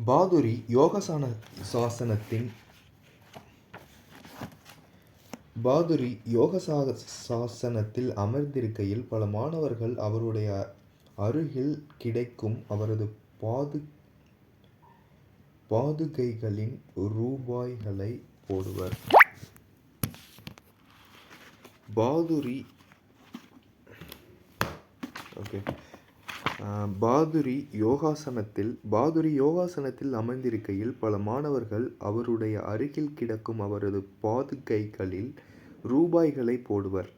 பாதுரி சாசனத்தின் சாசனத்தில் அமர்ந்திருக்கையில் பல மாணவர்கள் அவருடைய அருகில் கிடைக்கும் அவரது பாதுகைகளின் ரூபாய்களை போடுவர். பாதுரி யோகாசனத்தில் அமர்ந்திருக்கையில் பல மாணவர்கள் அவருடைய அருகில் கிடக்கும் அவரது பாதுகைகளில் ரூபாய்களை போடுவர்.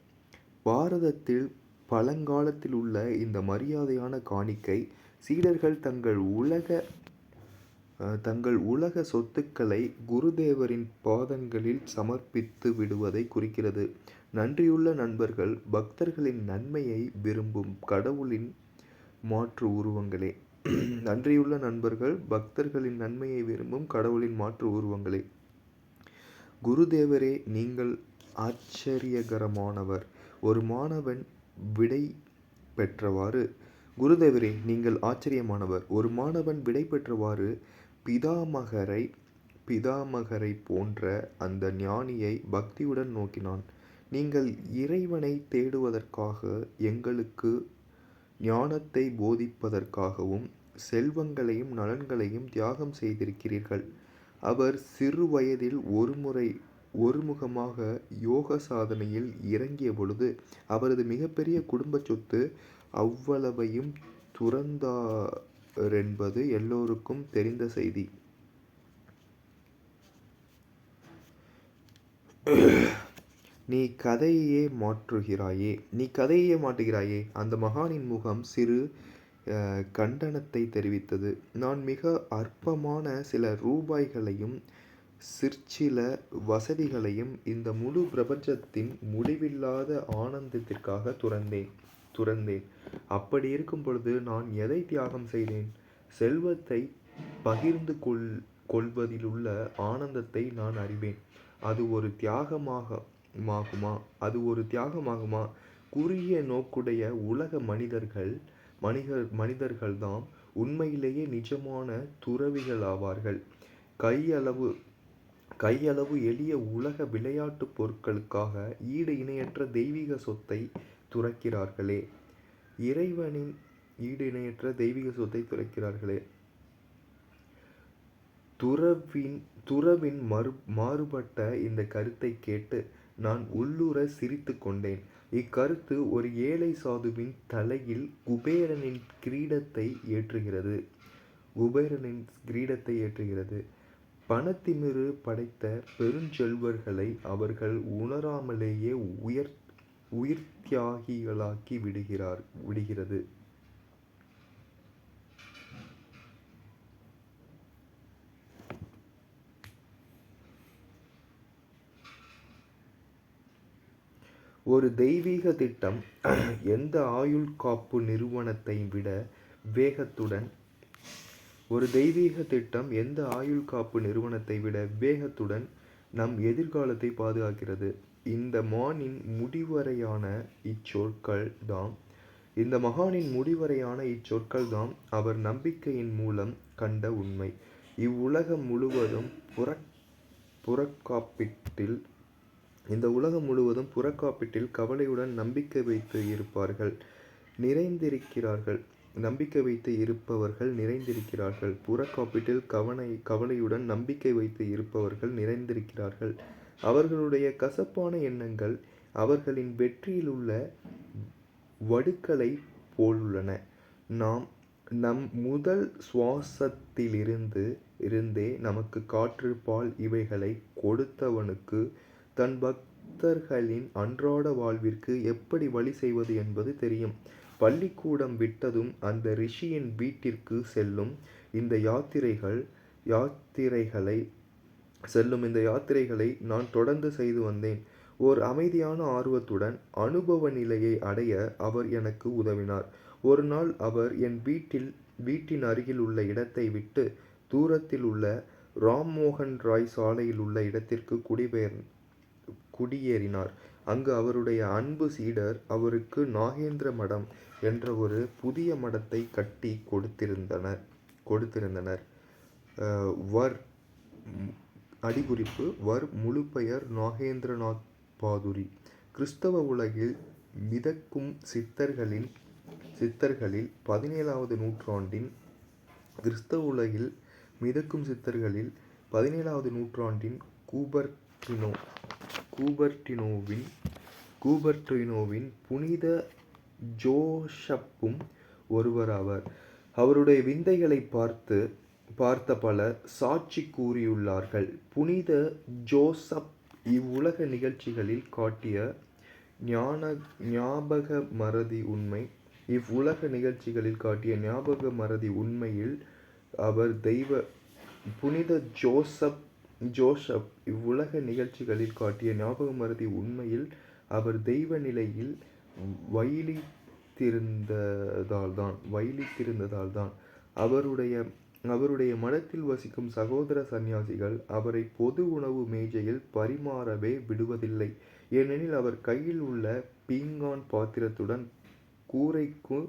பாரதத்தில் பழங்காலத்தில் உள்ள இந்த மரியாதையான காணிக்கை சீடர்கள் தங்கள் உலக சொத்துக்களை குருதேவரின் பாதங்களில் சமர்ப்பித்து விடுவதை குறிக்கிறது. நன்றியுள்ள நண்பர்கள் பக்தர்களின் நன்மையை விரும்பும் கடவுளின் மாற்று உருவங்களே. நன்றியுள்ள நண்பர்கள் பக்தர்களின் நன்மையை விரும்பும் கடவுளின் மாற்று உருவங்களே. குருதேவரே, நீங்கள் ஆச்சரியகரமானவர். ஒரு மாணவன் விடை பெற்றவாறு குருதேவரே, நீங்கள் ஆச்சரியமானவர். ஒரு மாணவன் விடை பெற்றவாறு பிதாமகரை போன்ற அந்த ஞானியை பக்தியுடன் நோக்கினான். நீங்கள் இறைவனை தேடுவதற்காக எங்களுக்கு ஞானத்தை போதிப்பதற்காகவும் செல்வங்களையும் நலன்களையும் தியாகம் செய்திருக்கிறீர்கள். அவர் சிறு வயதில் ஒருமுகமாக யோக சாதனையில் இறங்கிய பொழுது அவரது மிகப்பெரிய குடும்ப சொத்து அவ்வளவையும் துறந்தாரென்பது எல்லோருக்கும் தெரிந்த செய்தி. நீ கதையே மாற்றுகிறாயே. அந்த மகானின் முகம் சிறு கண்டனத்தை தெரிவித்தது. நான் மிக அற்பமான சில ரூபாய்களையும் சிற்சில வசதிகளையும் இந்த முழு பிரபஞ்சத்தின் முடிவில்லாத ஆனந்தத்திற்காக துறந்தேன். அப்படி இருக்கும் பொழுது நான் எதை தியாகம் செய்தேன்? செல்வத்தை பகிர்ந்து கொள்வதிலுள்ள ஆனந்தத்தை நான் அறிவேன். அது ஒரு தியாகமாகுமா? குறுகிய நோக்குடைய உலக மனிதர்கள்தாம் உண்மையிலேயே நிஜமான துறவிகளாவார்கள். கையளவு எளிய உலக விளையாட்டுப் பொருட்களுக்காக ஈடு இணையற்ற தெய்வீக சொத்தை துறக்கிறார்களே. இறைவனின் ஈடு இணையற்ற தெய்வீக சொத்தை துறக்கிறார்களே. துறவின் மாறுபட்ட இந்த கருத்தை கேட்டு நான் உள்ளூர சிரித்து கொண்டேன். இக்கருத்து ஒரு ஏழை சாதுவின் தலையில் குபேரனின் கிரீடத்தை ஏற்றுகிறது. பணத்திமிரு படைத்த பெருஞ்செல்வர்களை அவர்கள் உணராமலேயே உயிர்த்தியாகிகளாக்கி விடுகிறது. ஒரு தெய்வீக திட்டம் எந்த ஆயுள் காப்பு நிறுவனத்தை விட வேகத்துடன் நம் எதிர்காலத்தை பாதுகாக்கிறது. இந்த மகானின் முடிவரையான இச்சொற்கள்தாம் அவர் நம்பிக்கையின் மூலம் கண்ட உண்மை. இவ்வுலகம் முழுவதும் புறக்காப்பீட்டில் கவலையுடன் நம்பிக்கை வைத்து இருப்பவர்கள் புறக்காப்பீட்டில் கவலையுடன் நம்பிக்கை வைத்து இருப்பவர்கள் நிறைந்திருக்கிறார்கள். அவர்களுடைய கசப்பான எண்ணங்கள் அவர்களின் வெற்றியிலுள்ள வடுக்களை போலுள்ளன. நம் முதல் சுவாசத்திலிருந்தே நமக்கு காற்று, பால் இவைகளை கொடுத்தவனுக்கு தன் பக்தர்களின் அன்றாட வாழ்விற்கு எப்படி வழி செய்வது என்பது தெரியும். பள்ளிக்கூடம் விட்டதும் அந்த ரிஷியின் வீட்டிற்கு செல்லும் இந்த யாத்திரைகளை நான் தொடர்ந்து செய்து வந்தேன். ஓர் அமைதியான ஆர்வத்துடன் அனுபவ நிலையை அடைய அவர் எனக்கு உதவினார். ஒரு நாள் அவர் என் வீட்டின் அருகில் உள்ள இடத்தை விட்டு தூரத்தில் உள்ள ராம்மோகன் ராய் சாலையில் உள்ள இடத்திற்கு குடியேறினார். அங்கு அவருடைய அன்பு சீடர் அவருக்கு நாகேந்திர மடம் என்ற ஒரு புதிய மடத்தை கட்டி கொடுத்திருந்தனர். வர் அடிக்குறிப்பு வர் முழு பெயர் நாகேந்திரநாத் பாதுரி. கிறிஸ்தவ உலகில் மிதக்கும் சித்தர்களில் 17வது நூற்றாண்டின் கிறிஸ்தவ உலகில் மிதக்கும் சித்தர்களில் 17வது நூற்றாண்டின் கூபர்டினோவின் புனித ஜோசப்பும் ஒருவராவார். அவருடைய விந்தைகளை பார்த்த பலர் சாட்சி கூறியுள்ளார்கள். புனித ஜோசப் இவ்வுலக நிகழ்ச்சிகளில் காட்டிய ஞாபக மறதி உண்மையில் அவர் புனித ஜோசப் இவ்வுலக நிகழ்ச்சிகளில் காட்டிய ஞாபக மறதி உண்மையில் அவர் தெய்வ நிலையில் வயிலித்திருந்ததால்தான் அவருடைய மடத்தில் வசிக்கும் சகோதர சந்நியாசிகள் அவரை பொது உணவு மேஜையில் பரிமாறவே விடுவதில்லை. ஏனெனில் அவர் கையில் உள்ள பீங்கான் பாத்திரத்துடன் கூரைக்கு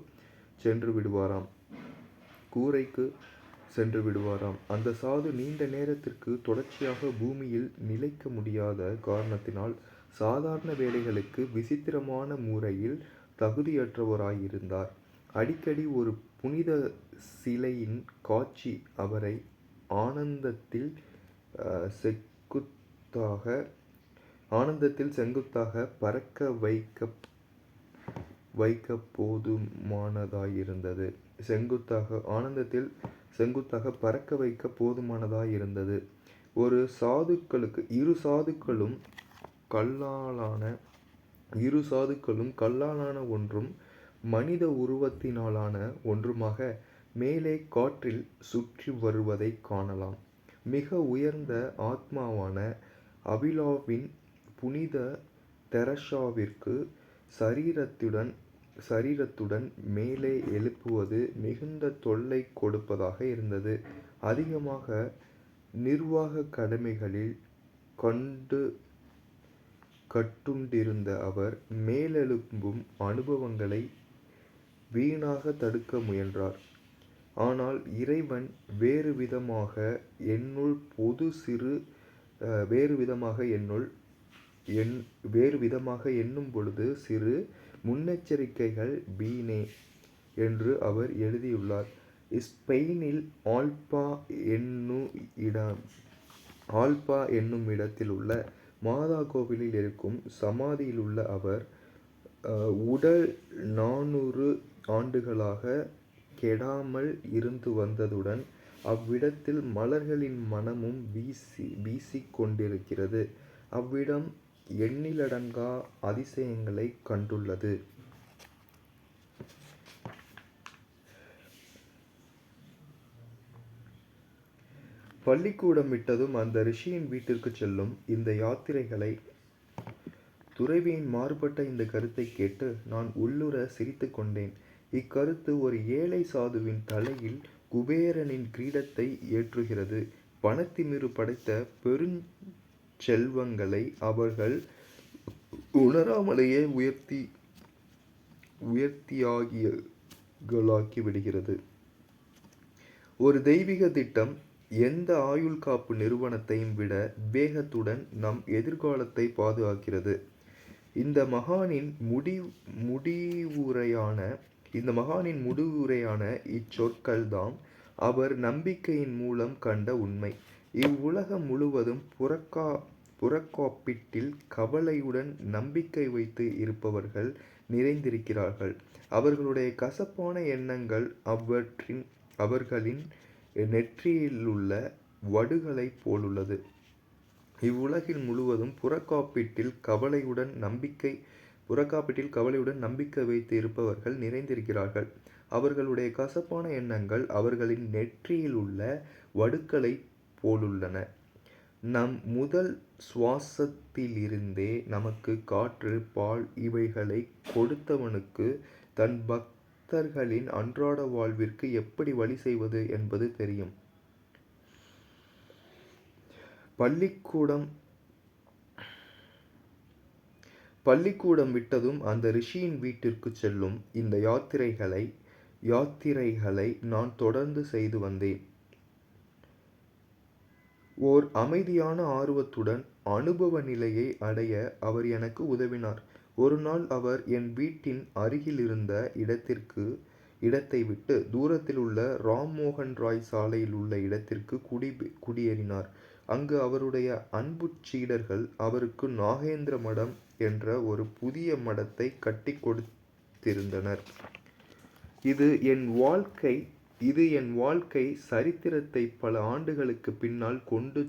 சென்று விடுவாராம். அந்த சாது நீண்ட நேரத்திற்கு தொடர்ச்சியாக பூமியில் நிலைக்க முடியாத காரணத்தினால் சாதாரண வேலைகளுக்கு விசித்திரமான முறையில் தகுதியற்றவராயிருந்தார். அடிக்கடி ஒரு புனித சிலையின் காட்சி அவரை ஆனந்தத்தில் செங்குத்தாக பறக்க வைக்க போதுமானதாயிருந்தது. இரு சாதுக்களும் கல்லாலான ஒன்றும் மனித உருவத்தினாலான ஒன்றுமாக மேலே காற்றில் சுற்றி வருவதைக் காணலாம். மிக உயர்ந்த ஆத்மாவான அவிலாவின் புனித தெரசாவிற்கு சரீரத்துடன் மேலே எழுப்புவது மிகுந்த தொல்லை கொடுப்பதாக இருந்தது. அதிகமாக நிர்வாக கடமைகளில் கட்டுண்டிருந்த அவர் மேலெழும்பும் அனுபவங்களை வீணாக தடுக்க முயன்றார். ஆனால் இறைவன் வேறுவிதமாக எண்ணும் பொழுது சிறு முன்னெச்சரிக்கைகள் வீணே என்று அவர் எழுதியுள்ளார். ஸ்பெயினில் ஆல்பா என்னும் இடத்திலுள்ள மாதா கோவிலில் இருக்கும் சமாதியிலுள்ள அவர் உடல் 400 ஆண்டுகளாக கெடாமல் இருந்து வந்ததுடன் அவ்விடத்தில் மலர்களின் மணமும் வீசிக் கொண்டிருக்கிறது. அவ்விடம் எண்ணிலடங்கா அதிசயங்களைக் கண்டுள்ளது. பள்ளிக்கூடம் விட்டதும் அந்த ரிஷியின் வீட்டிற்குச் செல்லும் இந்த யாத்திரைகளை துறவியின் மாறுபட்ட இந்த கருத்தை கேட்டு நான் உள்ளுர சிரித்து கொண்டேன். இக்கருத்து ஒரு ஏழை சாதுவின் தலையில் குபேரனின் கிரீடத்தை ஏற்றுகிறது. பணத்திமிரு படைத்த பெருஞ்செல்வங்களை அவர்கள் உணராமலேயே உயர்த்தியாகிகளாக்கி விடுகிறது. ஒரு தெய்வீக திட்டம் எந்த ஆயுள் காப்பு நிறுவனத்தையும் விட வேகத்துடன் நம் எதிர்காலத்தை பாதுகாக்கிறது. இந்த மகானின் முடிவுரையான இச்சொற்கள்தாம் அவர் நம்பிக்கையின் மூலம் கண்ட உண்மை. இவ்வுலகம் முழுவதும் புறக்காப்பீட்டில் கவலையுடன் நம்பிக்கை வைத்து இருப்பவர்கள் நிறைந்திருக்கிறார்கள். அவர்களுடைய கசப்பான எண்ணங்கள் அவர்களின் நெற்றியிலுள்ள வடுகளைப் போலுள்ளது. இவ்வுலகில் முழுவதும் புறக்காப்பீட்டில் கவலையுடன் நம்பிக்கை வைத்து இருப்பவர்கள் நிறைந்திருக்கிறார்கள். அவர்களுடைய கசப்பான எண்ணங்கள் அவர்களின் நெற்றியிலுள்ள வடுக்களைப் போலுள்ளன. நம் முதல் சுவாசத்திலிருந்தே நமக்கு காற்று, பால் இவைகளைக் கொடுத்தவனுக்கு தன் பக்தர்களின் அன்றாட வாழ்விற்கு எப்படி வழி செய்வது என்பது தெரியும். பள்ளிக்கூடம் விட்டதும் அந்த ரிஷியின் வீட்டிற்குச் செல்லும் இந்த யாத்திரைகளை நான் தொடர்ந்து செய்து வந்தேன். ஓர் அமைதியான ஆர்வத்துடன் அனுபவ நிலையை அடைய அவர் எனக்கு உதவினார். ஒருநாள் அவர் என் வீட்டின் அருகிலிருந்த இடத்தை விட்டு தூரத்தில் உள்ள ராம்மோகன் ராய் சாலையில் உள்ள இடத்திற்கு குடியேறினார். அங்கு அவருடைய அன்புச் சீடர்கள் அவருக்கு நாகேந்திர மடம் என்ற ஒரு புதிய மடத்தை கட்டிக் கொடுத்திருந்தனர். இது என் வாழ்க்கை சரித்திரத்தை பல ஆண்டுகளுக்கு பின்னால் கொண்டு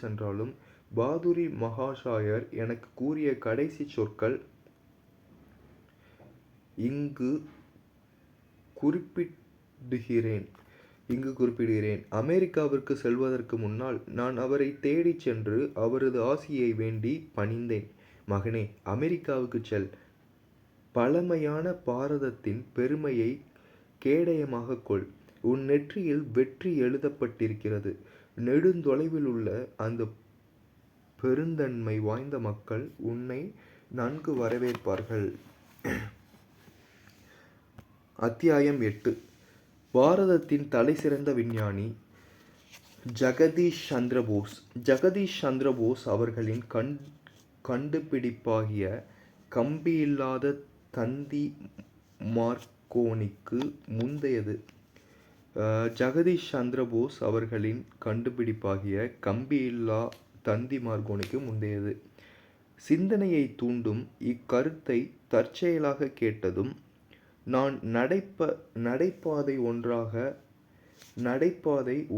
சென்றாலும் பாதுரி மகாஷாயர் எனக்கு கூறிய கடைசி சொற்கள் இங்கு குறிப்பிடுகிறேன். அமெரிக்காவிற்கு செல்வதற்கு முன்னால் நான் அவரை தேடிச் சென்று அவரது ஆசியை வேண்டி பணிந்தேன். மகனே, அமெரிக்காவுக்குச் செல். பழமையான பாரதத்தின் பெருமையை கேடயமாகக் கொள். உன் நெற்றியில் வெற்றி எழுதப்பட்டிருக்கிறது. நெடுந்தொலைவில் உள்ள அந்த பெருந்தன்மை வாய்ந்த மக்கள் உன்னை நன்கு வரவேற்பார்கள். அத்தியாயம் 8. பாரதத்தின் தலைசிறந்த விஞ்ஞானி ஜகதீஷ் சந்திர போஸ் அவர்களின் கண்டுபிடிப்பாகிய கம்பியில்லாத தந்தி மார்க்கோனிக்கு முந்தையது. ஜகதீஷ் சந்திர போஸ் அவர்களின் கண்டுபிடிப்பாகிய கம்பியில்லா தந்தி மார்க்கோனிக்கு முந்தையது. சிந்தனையை தூண்டும் இக்கருத்தை தற்செயலாக கேட்டதும் நான் நடைபாதை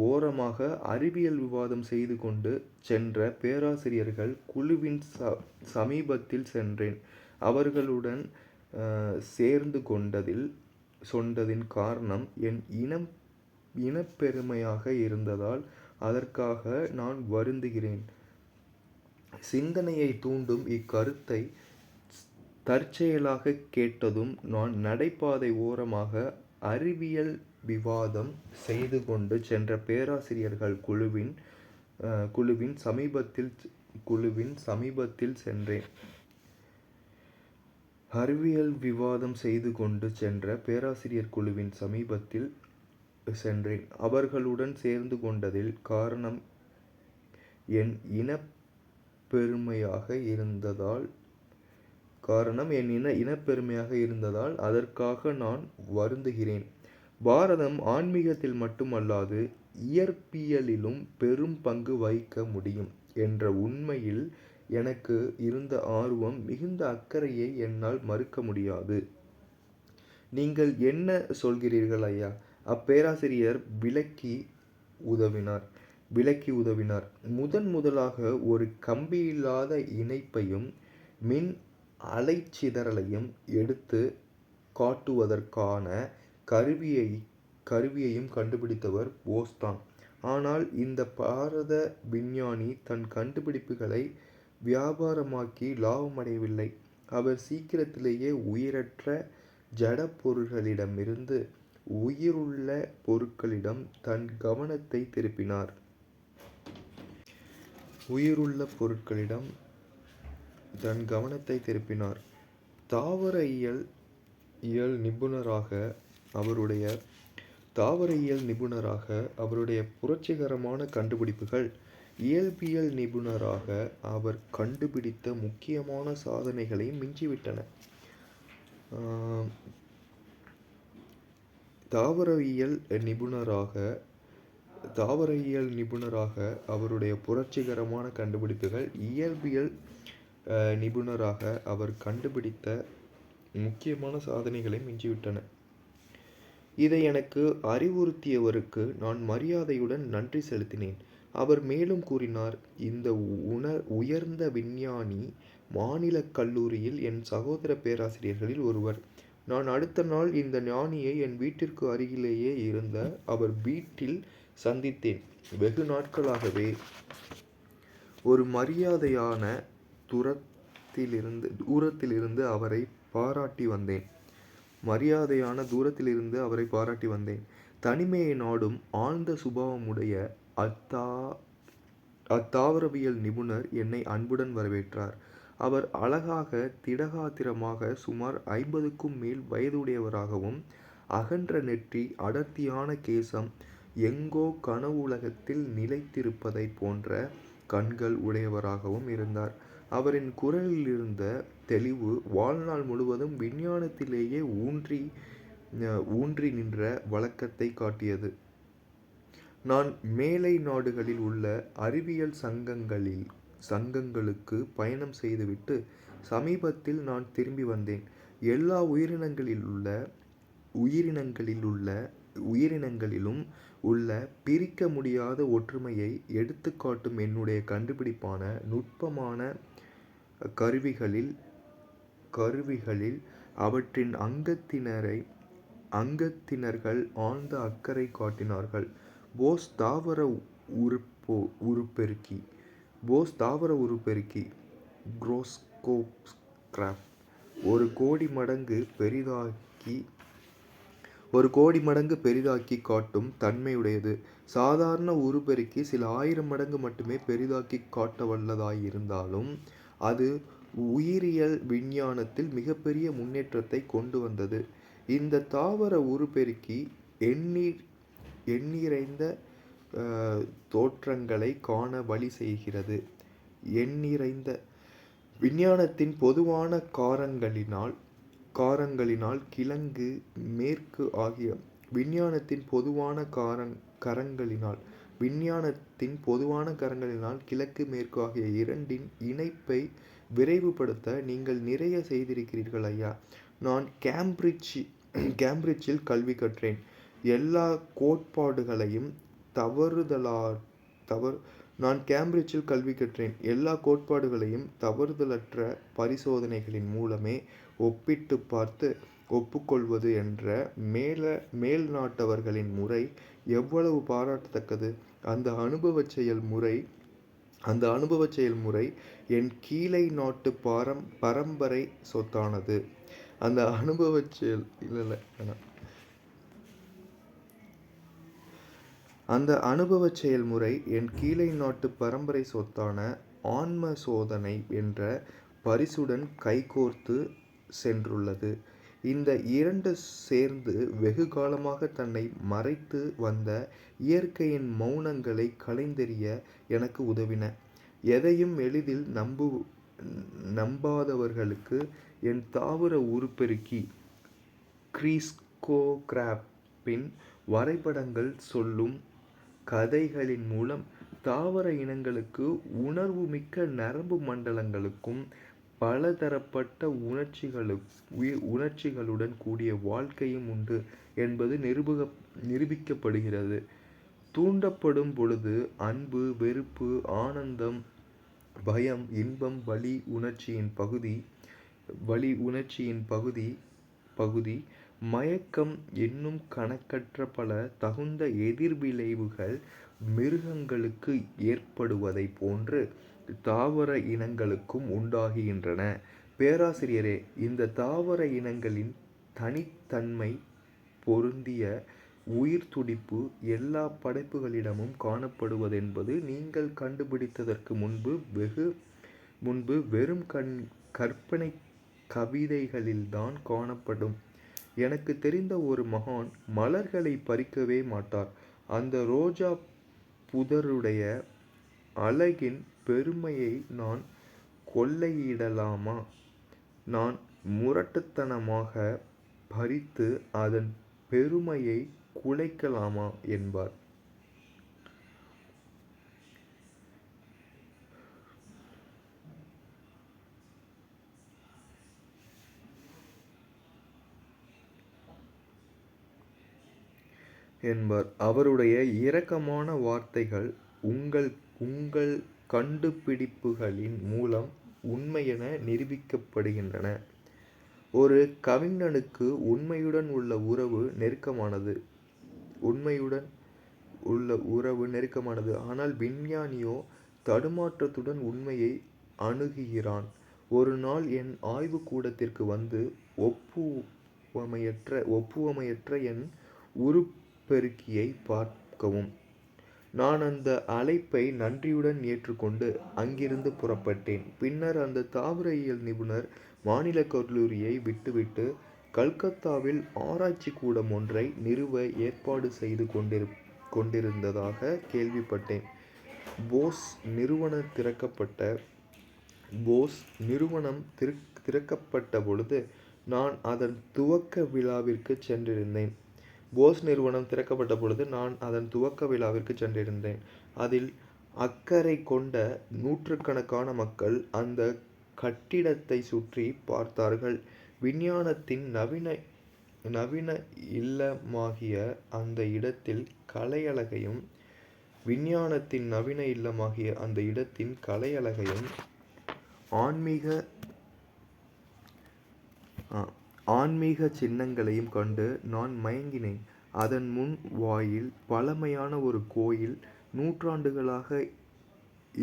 ஓரமாக அறிவியல் விவாதம் செய்து கொண்டு சென்ற பேராசிரியர்கள் குழுவின் சமீபத்தில் சென்றேன். அவர்களுடன் சேர்ந்து சொன்னதின் காரணம் என் இனப்பெருமையாக இருந்ததால் அதற்காக நான் வருந்துகிறேன். சிந்தனையை தூண்டும் இக்கருத்தை தற்செயலாக கேட்டதும் நான் நடைபாதை ஓரமாக அறிவியல் விவாதம் செய்து கொண்டு சென்ற பேராசிரியர்கள் குழுவின் சமீபத்தில் சென்றேன். அறிவியல் விவாதம் செய்து கொண்டு சென்ற பேராசிரியர் குழுவின் சமீபத்தில் சென்றேன். அவர்களுடன் சேர்ந்து கொண்டதில் காரணம் என் இனப்பெருமையாக இருந்ததால் அதற்காக நான் வருந்துகிறேன். பாரதம் ஆன்மீகத்தில் மட்டுமல்லாது இயற்பியலிலும் பெரும் பங்கு வகிக்க முடியும் என்ற உண்மையில் எனக்கு இருந்த ஆர்வம் மிகுந்த அக்கறையை என்னால் மறுக்க முடியாது. நீங்கள் என்ன சொல்கிறீர்கள் ஐயா? அப்பேராசிரியர் விளக்கி உதவினார். முதலாக ஒரு கம்பியில்லாத இணைப்பையும் மின் அலைச்சிதறலையும் எடுத்து காட்டுவதற்கான கருவியையும் கண்டுபிடித்தவர் போஸ்தான். ஆனால் இந்த பாரத விஞ்ஞானி தன் கண்டுபிடிப்புகளை வியாபாரமாக்கி லாபமடையவில்லை. அவர் சீக்கிரத்திலேயே உயிரற்ற ஜட பொருள்களிடமிருந்து உயிருள்ள பொருட்களிடம் தன் கவனத்தை திருப்பினார். தாவர இயல் நிபுணராக அவருடைய புரட்சிகரமான கண்டுபிடிப்புகள் இயற்பியல் நிபுணராக அவர் கண்டுபிடித்த முக்கியமான சாதனைகளை மிஞ்சிவிட்டன. தாவரவியல் நிபுணராக அவருடைய புரட்சிகரமான கண்டுபிடிப்புகள் இயற்பியல் நிபுணராக அவர் கண்டுபிடித்த முக்கியமான சாதனைகளை மிஞ்சிவிட்டன. இதை எனக்கு அறிவுறுத்தியவருக்கு நான் மரியாதையுடன் நன்றி செலுத்தினேன். அவர் மேலும் கூறினார், இந்த உயர்ந்த விஞ்ஞானி மாநிலக் கல்லூரியில் என் சகோதர பேராசிரியர்களில் ஒருவர். நான் அடுத்த நாள் இந்த ஞானியை என் வீட்டிற்கு அருகிலேயே இருந்த அவர் வீட்டில் சந்தித்தேன். வெகு நாட்களாகவே ஒரு மரியாதையான தூரத்திலிருந்து அவரை பாராட்டி வந்தேன். தனிமையை நாடும் ஆழ்ந்த சுபாவமுடைய அத்தாவரவியல் நிபுணர் என்னை அன்புடன் வரவேற்றார். அவர் அழகாக திடகாத்திரமாக சுமார் 50க்கும் மேல் வயதுடையவராகவும் அகன்ற நெற்றி, அடர்த்தியான கேசம், எங்கோ கனவுலகத்தில் நிலைத்திருப்பதைப் போன்ற கண்கள் உடையவராகவும் இருந்தார். அவரின் குரலிலிருந்த தெளிவு வாழ்நாள் முழுவதும் விஞ்ஞானத்திலேயே ஊன்றி நின்ற வழக்கத்தைக் காட்டியது. நான் மேலை நாடுகளில் உள்ள அறிவியல் சங்கங்களுக்கு பயணம் செய்துவிட்டு சமீபத்தில் நான் திரும்பி வந்தேன். எல்லா உயிரினங்களிலும் உள்ள பிரிக்க முடியாத ஒற்றுமையை எடுத்துக்காட்டும் என்னுடைய கண்டுபிடிப்பான நுட்பமான கருவிகளில் அவற்றின் அங்கத்தினர்கள் ஆழ்ந்த அக்கறை காட்டினார்கள். போஸ் தாவர உருப்பெருக்கி குரோஸ்கோப்கிராஃப்ட் ஒரு கோடி மடங்கு பெரிதாக்கி காட்டும் தன்மையுடையது. சாதாரண உருப்பெருக்கி சில 1000 மடங்கு மட்டுமே பெரிதாக்கிக் காட்டவல்லதாயிருந்தாலும் அது உயிரியல் விஞ்ஞானத்தில் மிகப்பெரிய முன்னேற்றத்தை கொண்டு வந்தது. இந்த தாவர உருப்பெருக்கி எண்ணிறைந்த தோற்றங்களைக் காண வழி செய்கிறது. விஞ்ஞானத்தின் பொதுவான காரங்களினால் கிழக்கு மேற்கு ஆகிய இரண்டின் இணைப்பை விரைவுபடுத்த நீங்கள் நிறைய செய்திருக்கிறீர்கள் ஐயா. நான் கேம்பிரிட்ஜில் கல்வி கற்றேன். எல்லா கோட்பாடுகளையும் தவறுதலற்ற பரிசோதனைகளின் மூலமே ஒப்பிட்டுப் பார்த்து ஒப்புக்கொள்வது என்ற மேல்நாட்டவர்களின் முறை எவ்வளவு பாராட்டத்தக்கது! அந்த அனுபவச் செயல்முறை என் கீழை நாட்டு பரம்பரை சொத்தானது. அந்த அனுபவச் செயல்முறை என் கீழை நாட்டு பரம்பரை சொத்தான ஆன்ம சோதனை என்ற பரிசுடன் கைகோர்த்து சென்றுள்ளது. இந்த இரண்டு சேர்ந்து வெகு காலமாக தன்னை மறைத்து வந்த இயற்கையின் மௌனங்களை களைந்தெறிய எனக்கு உதவின. எதையும் எளிதில் நம்பாதவர்களுக்கு என் தாவர உருப்பெருக்கி கிரோஸ்கோப்கிராஃப்டின் வரைபடங்கள் சொல்லும் கதைகளின் மூலம் தாவர இனங்களுக்கு உணர்வுமிக்க நரம்பு மண்டலங்களுக்கும் பலதரப்பட்ட உணர்ச்சிகளுடன் கூடிய வாழ்க்கையும் உண்டு என்பது நிரூபிக்கப்படுகிறது. தூண்டப்படும் பொழுது அன்பு, வெறுப்பு, ஆனந்தம், பயம், இன்பம், வலி உணர்ச்சியின் பகுதி, மயக்கம் என்னும் கணக்கற்ற பல தகுந்த எதிர்விளைவுகள் மிருகங்களுக்கு ஏற்படுவதைப் போன்று தாவர இனங்களுக்கும் உண்டாகின்றன. பேராசிரியரே, இந்த தாவர இனங்களின் தனித்தன்மை பொருந்திய உயிர்த்துடிப்பு எல்லா படைப்புகளிடமும் காணப்படுவதென்பது நீங்கள் கண்டுபிடித்ததற்கு முன்பு வெறும் கற்பனைக் கவிதைகளில்தான் காணப்படும். எனக்குத் தெரிந்த ஒரு மகான் மலர்களைப் பறிக்கவே மாட்டார். அந்த ரோஜாப் புதருடைய அழகின் பெருமையை நான் கொள்ளையிடலாமா? நான் முரட்டுத்தனமாகப் பறித்து அதன் பெருமையைக் குலைக்கலாமா? என்பார். அவருடைய இரக்கமான வார்த்தைகள் உங்கள் கண்டுபிடிப்புகளின் மூலம் உண்மையென நிரூபிக்கப்படுகின்றன. ஒரு கவிஞனுக்கு உண்மையுடன் உள்ள உறவு நெருக்கமானது. ஆனால் விஞ்ஞானியோ தடுமாற்றத்துடன் உண்மையை அணுகுகிறான். ஒரு நாள் என் ஆய்வுக்கூடத்திற்கு வந்து ஒப்புவமையற்ற என் உருப்பெருக்கியைப் பார்க்கவும். நான் அந்த அழைப்பை நன்றியுடன் ஏற்றுக்கொண்டு அங்கிருந்து புறப்பட்டேன். பின்னர் அந்த தாவர இயல் நிபுணர் மாநிலக் கல்லூரியை விட்டுவிட்டு கல்கத்தாவில் ஆராய்ச்சி கூடம் ஒன்றை நிறுவ ஏற்பாடு செய்து கொண்டிருந்ததாக கேள்விப்பட்டேன். போஸ் நிறுவனம் திறக்கப்பட்ட பொழுது நான் அதன் துவக்க விழாவிற்குச் சென்றிருந்தேன். அதில் அக்கறை கொண்ட நூற்றுக்கணக்கான மக்கள் அந்த கட்டிடத்தை சுற்றி பார்த்தார்கள். விஞ்ஞானத்தின் நவீன இல்லமாகிய அந்த இடத்தின் கலையழகையும் ஆன்மீக சின்னங்களையும் கண்டு நான் மயங்கினேன். அதன் முன் வாயில் பழமையான ஒரு கோயில் நூற்றாண்டுகளாக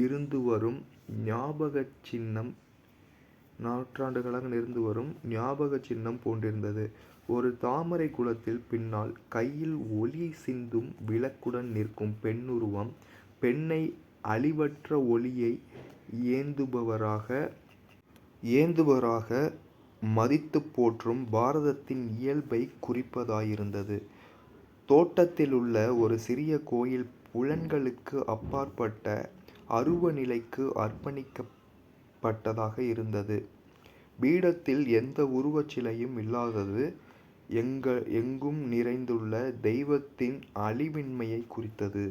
இருந்துவரும் ஞாபகச் சின்னம் போன்றிருந்தது. ஒரு தாமரைக் குளத்தில் பின்னால் கையில் ஒளி சிந்தும் விளக்குடன் நிற்கும் பெண்ணுருவம். பெண்ணை அழிவற்ற ஒளியை ஏந்துபவராக மதித்துப் போற்றும் பாரதத்தின் இயல்பைக் குறிப்பதாயிருந்தது. தோட்டத்திலுள்ள ஒரு சிறிய கோயில் புலன்களுக்கு அப்பாற்பட்ட அருவ நிலைக்கு அர்ப்பணிக்கப்பட்டதாக இருந்தது. பீடத்தில் எந்த உருவச் சிலையும் இல்லாதது எங்கும் நிறைந்துள்ள தெய்வத்தின் அழிவின்மையைக் குறித்தது.